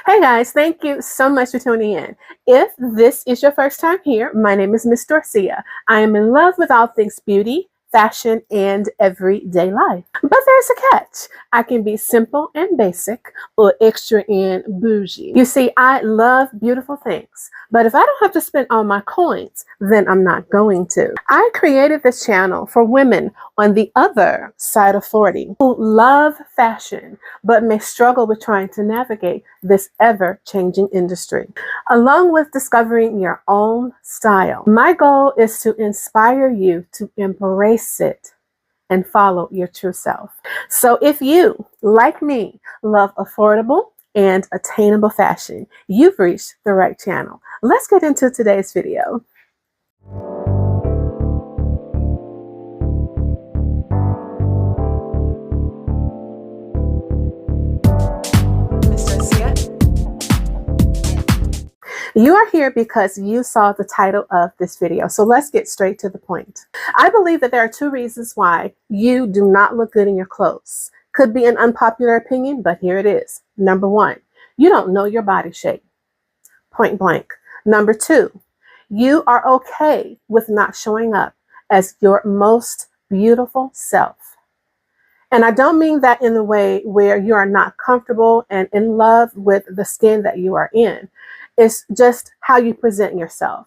Hey guys, thank you so much for tuning in. If this is your first time here, my name is MsDorciah. I am in love with all things beauty, fashion, and everyday life. But there's a catch. I can be simple and basic or extra and bougie. You see, I love beautiful things, but if I don't have to spend all my coins, then I'm not going to. I created this channel for women on the other side of 40 who love fashion, but may struggle with trying to navigate this ever-changing industry, along with discovering your own style. My goal is to inspire you to embrace it and follow your true self. So if you, like me, love affordable and attainable fashion, you've reached the right channel. Let's get into today's video. You are here because you saw the title of this video. So let's get straight to the point. I believe that there are two reasons why you do not look good in your clothes. Could be an unpopular opinion, but here it is. Number one, you don't know your body shape. Point blank. Number two, you are okay with not showing up as your most beautiful self. And I don't mean that in the way where you are not comfortable and in love with the skin that you are in. It's just how you present yourself.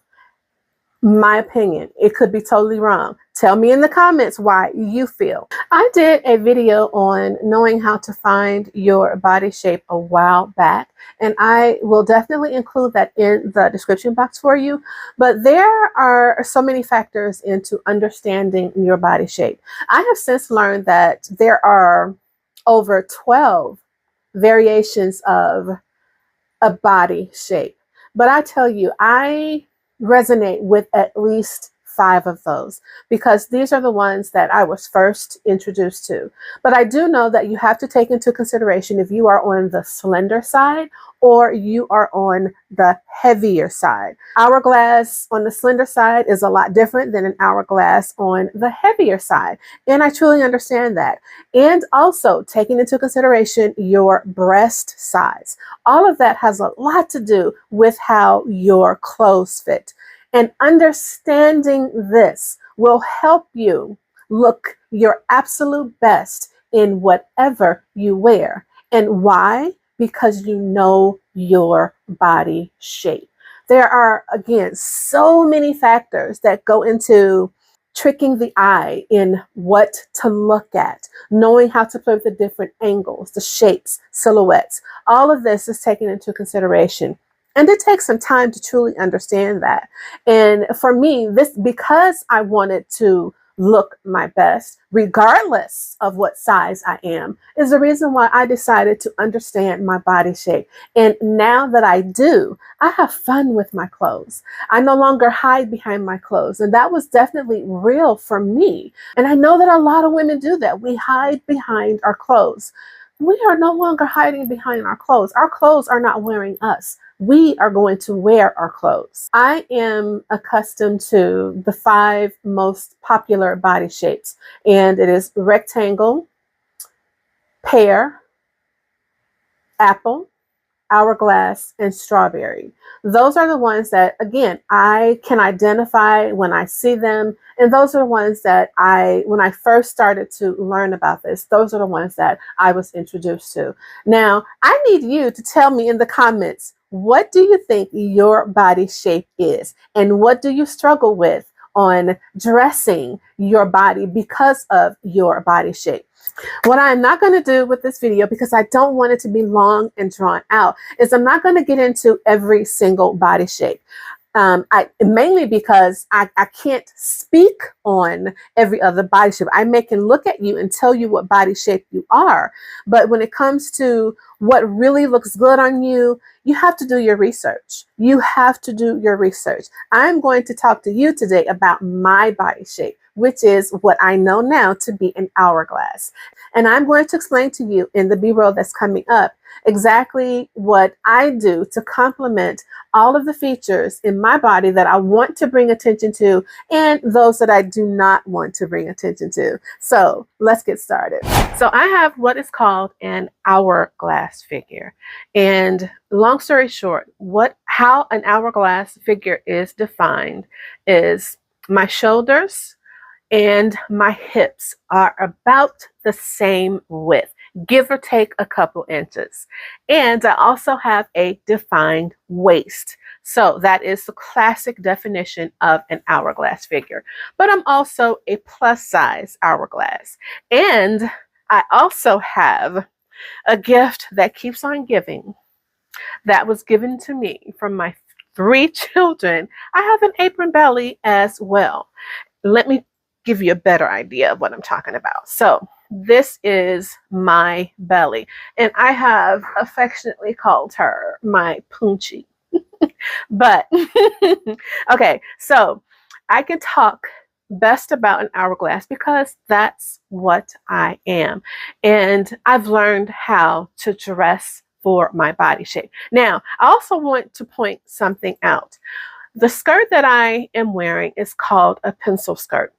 My opinion, it could be totally wrong. Tell me in the comments why you feel. I did a video on knowing how to find your body shape a while back, and I will definitely include that in the description box for you. But there are so many factors into understanding your body shape. I have since learned that there are over 12 variations of a body shape. But I tell you, I resonate with at least 5 of those because these are the ones that I was first introduced to. But I do know that you have to take into consideration if you are on the slender side or you are on the heavier side. Hourglass on the slender side is a lot different than an hourglass on the heavier side. And I truly understand that. And also taking into consideration your breast size. All of that has a lot to do with how your clothes fit. And understanding this will help you look your absolute best in whatever you wear. And why? Because you know your body shape. There are, again, so many factors that go into tricking the eye in what to look at, knowing how to play with the different angles, the shapes, silhouettes. All of this is taken into consideration. And it takes some time to truly understand that. And for me, because I wanted to look my best, regardless of what size I am, is the reason why I decided to understand my body shape. And now that I do, I have fun with my clothes. I no longer hide behind my clothes. And that was definitely real for me. And I know that a lot of women do that. We hide behind our clothes. We are no longer hiding behind our clothes. Our clothes are not wearing us. We are going to wear our clothes. I am accustomed to the 5 most popular body shapes, and it is rectangle, pear, apple, hourglass, and strawberry. Those are the ones that, again, I can identify when I see them. And those are the ones that when I first started to learn about this, those are the ones that I was introduced to. Now, I need you to tell me in the comments, what do you think your body shape is? And what do you struggle with on dressing your body because of your body shape? What I'm not going to do with this video, because I don't want it to be long and drawn out, is I'm not going to get into every single body shape. Mainly because I can't speak on every other body shape. I can look at you and tell you what body shape you are. But when it comes to what really looks good on you, you have to do your research. You have to do your research. I'm going to talk to you today about my body shape, which is what I know now to be an hourglass. And I'm going to explain to you in the B-roll that's coming up exactly what I do to complement all of the features in my body that I want to bring attention to and those that I do not want to bring attention to. So let's get started. So I have what is called an hourglass figure. And long story short, how an hourglass figure is defined is my shoulders and my hips are about the same width, give or take a couple inches. And I also have a defined waist. So that is the classic definition of an hourglass figure. But I'm also a plus size hourglass. And I also have a gift that keeps on giving that was given to me from my 3 children. I have an apron belly as well. Let me give you a better idea of what I'm talking about. So this is my belly, and I have affectionately called her my Poochie. But okay, so I can talk best about an hourglass because that's what I am. And I've learned how to dress for my body shape. Now, I also want to point something out. The skirt that I am wearing is called a pencil skirt.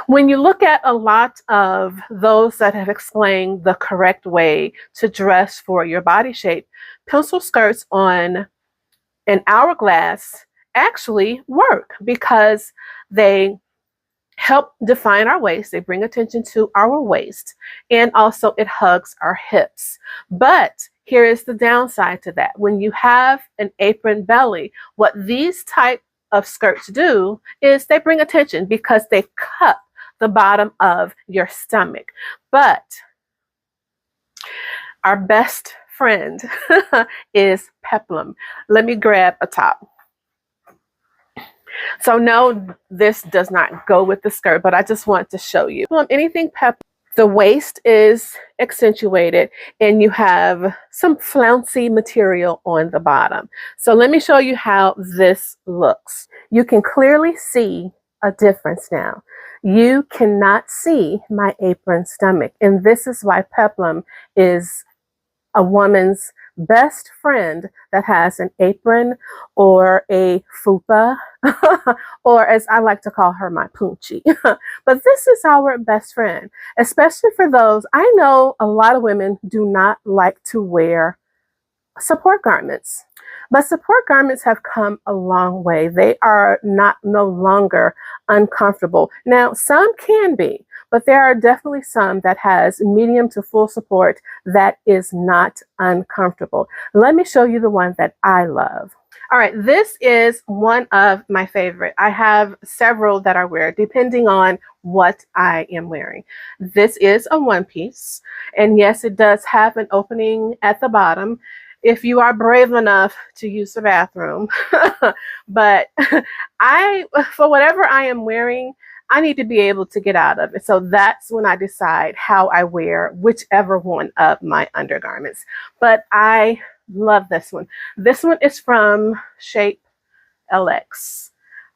When you look at a lot of those that have explained the correct way to dress for your body shape, pencil skirts on an hourglass actually work because they help define our waist. They bring attention to our waist, and also it hugs our hips. But here is the downside to that. When you have an apron belly, what these type of skirts do is they bring attention because they cup the bottom of your stomach. But our best friend is peplum. Let me grab a top. So no, this does not go with the skirt, but I just want to show you. Anything peplum, the waist is accentuated and you have some flouncy material on the bottom. So let me show you how this looks. You can clearly see a difference now. You cannot see my apron stomach, and this is why peplum is a woman's best friend that has an apron or a fupa, or as I like to call her, my Poochie. But this is our best friend, especially for those. I know a lot of women do not like to wear support garments, but support garments have come a long way. They are no longer uncomfortable. Now, some can be, but there are definitely some that has medium to full support that is not uncomfortable. Let me show you the one that I love. All right, this is one of my favorite. I have several that I wear depending on what I am wearing. This is a one piece, and yes, it does have an opening at the bottom if you are brave enough to use the bathroom. But for whatever I am wearing, I need to be able to get out of it. So that's when I decide how I wear whichever one of my undergarments. But I love this one. This one is from ShapLX,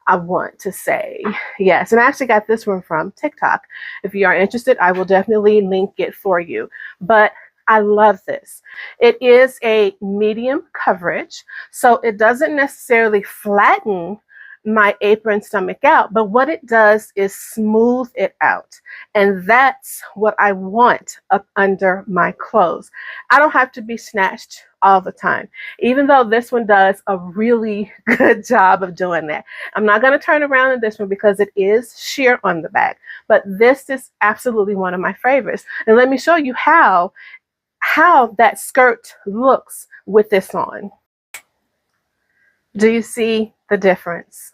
I want to say. Yes, and I actually got this one from TikTok. If you are interested, I will definitely link it for you. But I love this. It is a medium coverage, so it doesn't necessarily flatten my apron stomach out, but what it does is smooth it out. And that's what I want up under my clothes. I don't have to be snatched all the time, even though this one does a really good job of doing that. I'm not going to turn around in this one because it is sheer on the back, but this is absolutely one of my favorites. And let me show you how that skirt looks with this on. Do you see the difference?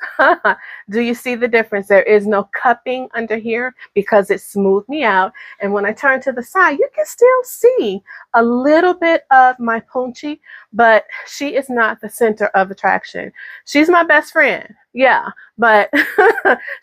Do you see the difference? There is no cupping under here because it smoothed me out. And when I turn to the side, you can still see a little bit of my Poochie, but she is not the center of attraction. She's my best friend, yeah, but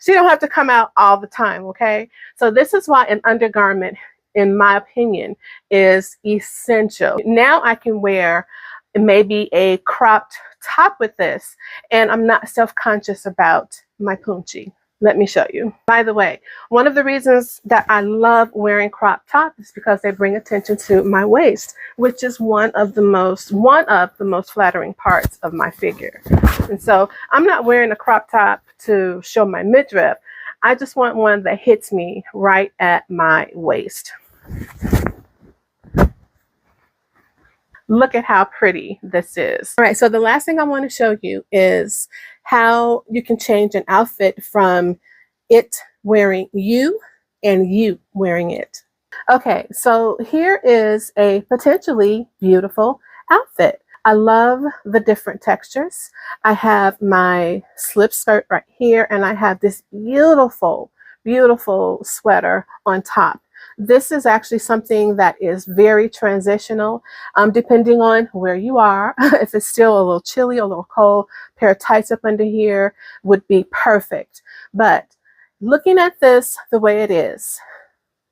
she don't have to come out all the time, okay? So this is why an undergarment, in my opinion, is essential. Now I can wear maybe a cropped top with this, and I'm not self-conscious about my Poochie. Let me show you. By the way, one of the reasons that I love wearing crop tops is because they bring attention to my waist, which is one of the most flattering parts of my figure. And so I'm not wearing a crop top to show my midriff. I just want one that hits me right at my waist. Look at how pretty this is. All right, so the last thing I want to show you is how you can change an outfit from it wearing you and you wearing it. Okay, so here is a potentially beautiful outfit. I love the different textures. I have my slip skirt right here, and I have this beautiful, beautiful sweater on top. This is actually something that is very transitional, depending on where you are. If it's still a little chilly, a little cold, a pair of tights up under here would be perfect. But looking at this the way it is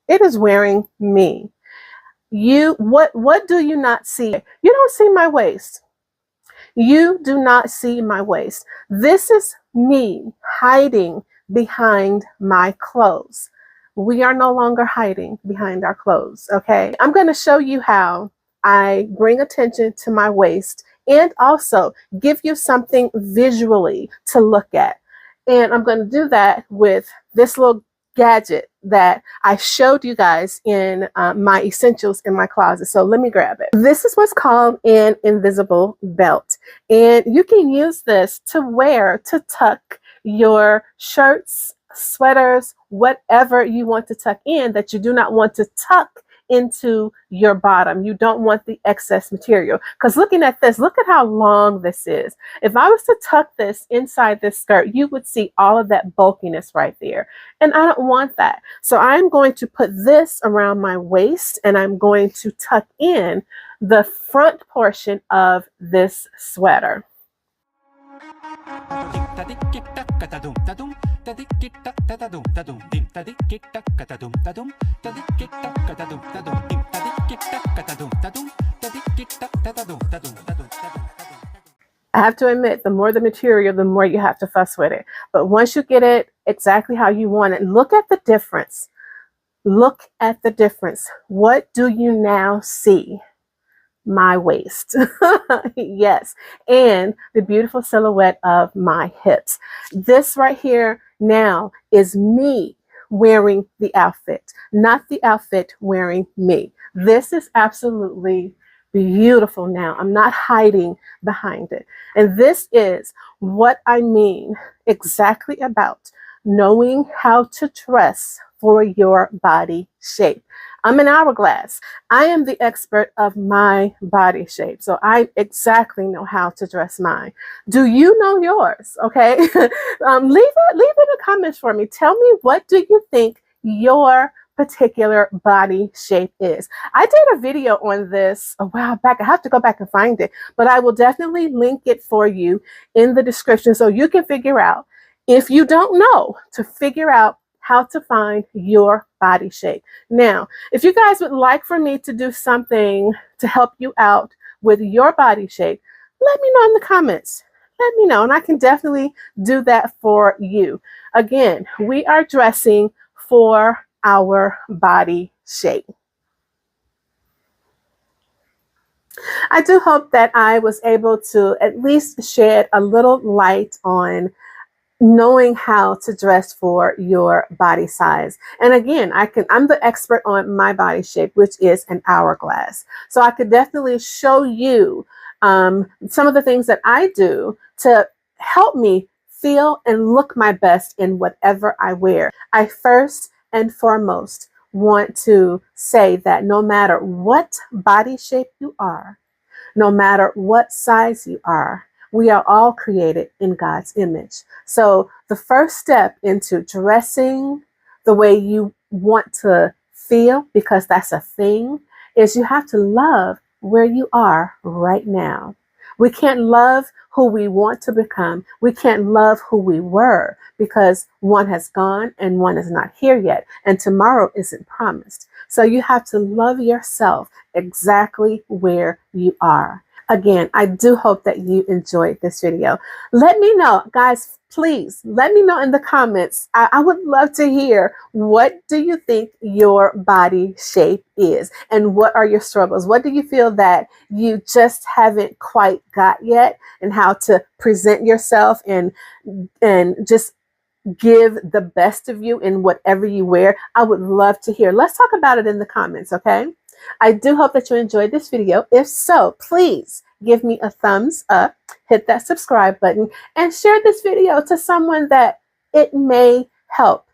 wearing me. What do you not see? You don't see my waist. You do not see my waist. This is me hiding behind my clothes. We are no longer hiding behind our clothes, okay? I'm going to show you how I bring attention to my waist and also give you something visually to look at. And I'm going to do that with this little gadget that I showed you guys in my essentials in my closet. So let me grab it. This is what's called an invisible belt. And you can use this to wear to tuck your shirts, sweaters, whatever you want to tuck in that you do not want to tuck into your bottom. You don't want the excess material. Because looking at this, look at how long this is. If I was to tuck this inside this skirt, you would see all of that bulkiness right there. And I don't want that. So I'm going to put this around my waist, and I'm going to tuck in the front portion of this sweater. I have to admit, the more the material, the more you have to fuss with it. But once you get it exactly how you want it, look at the difference. Look at the difference. What do you now see? My waist. Yes. And the beautiful silhouette of my hips. This right here now is me wearing the outfit, not the outfit wearing me. This is absolutely beautiful now. I'm not hiding behind it. And this is what I mean exactly about knowing how to dress for your body shape. I'm an hourglass. I am the expert of my body shape. So I exactly know how to dress mine. Do you know yours? Okay. Leave it in the comments for me. Tell me, what do you think your particular body shape is? I did a video on this a while back. I have to go back and find it, but I will definitely link it for you in the description so you can figure out, if you don't know, to figure out how to find your body shape. Now, if you guys would like for me to do something to help you out with your body shape, let me know in the comments. Let me know, and I can definitely do that for you. Again, we are dressing for our body shape. I do hope that I was able to at least shed a little light on knowing how to dress for your body size. And again, I'm the expert on my body shape, which is an hourglass. So I could definitely show you some of the things that I do to help me feel and look my best in whatever I wear. I first and foremost want to say that no matter what body shape you are, no matter what size you are, we are all created in God's image. So the first step into dressing the way you want to feel, because that's a thing, is you have to love where you are right now. We can't love who we want to become. We can't love who we were, because one has gone and one is not here yet, and tomorrow isn't promised. So you have to love yourself exactly where you are. Again, I do hope that you enjoyed this video. Let me know, guys, please let me know in the comments. I would love to hear, what do you think your body shape is? And what are your struggles? What do you feel that you just haven't quite got yet, and how to present yourself and just give the best of you in whatever you wear? I would love to hear. Let's talk about it in the comments, okay? I do hope that you enjoyed this video. If so, please give me a thumbs up, hit that subscribe button, and share this video to someone that it may help.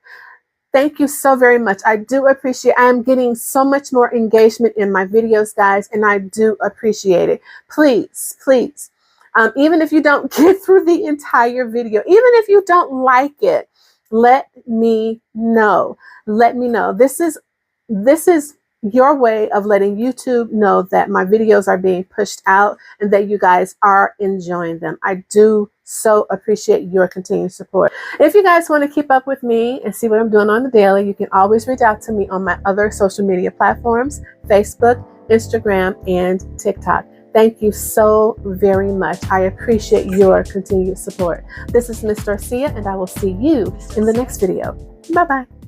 Thank you so very much. I do appreciate it. I am getting so much more engagement in my videos, guys, and I do appreciate it. Please, please, even if you don't get through the entire video, even if you don't like it, let me know. Let me know. This is your way of letting YouTube know that my videos are being pushed out and that you guys are enjoying them. I do so appreciate your continued support. If you guys want to keep up with me and see what I'm doing on the daily, you can always reach out to me on my other social media platforms, Facebook, Instagram, and TikTok. Thank you so very much. I appreciate your continued support. This is MsDorciah, and I will see you in the next video. Bye-bye.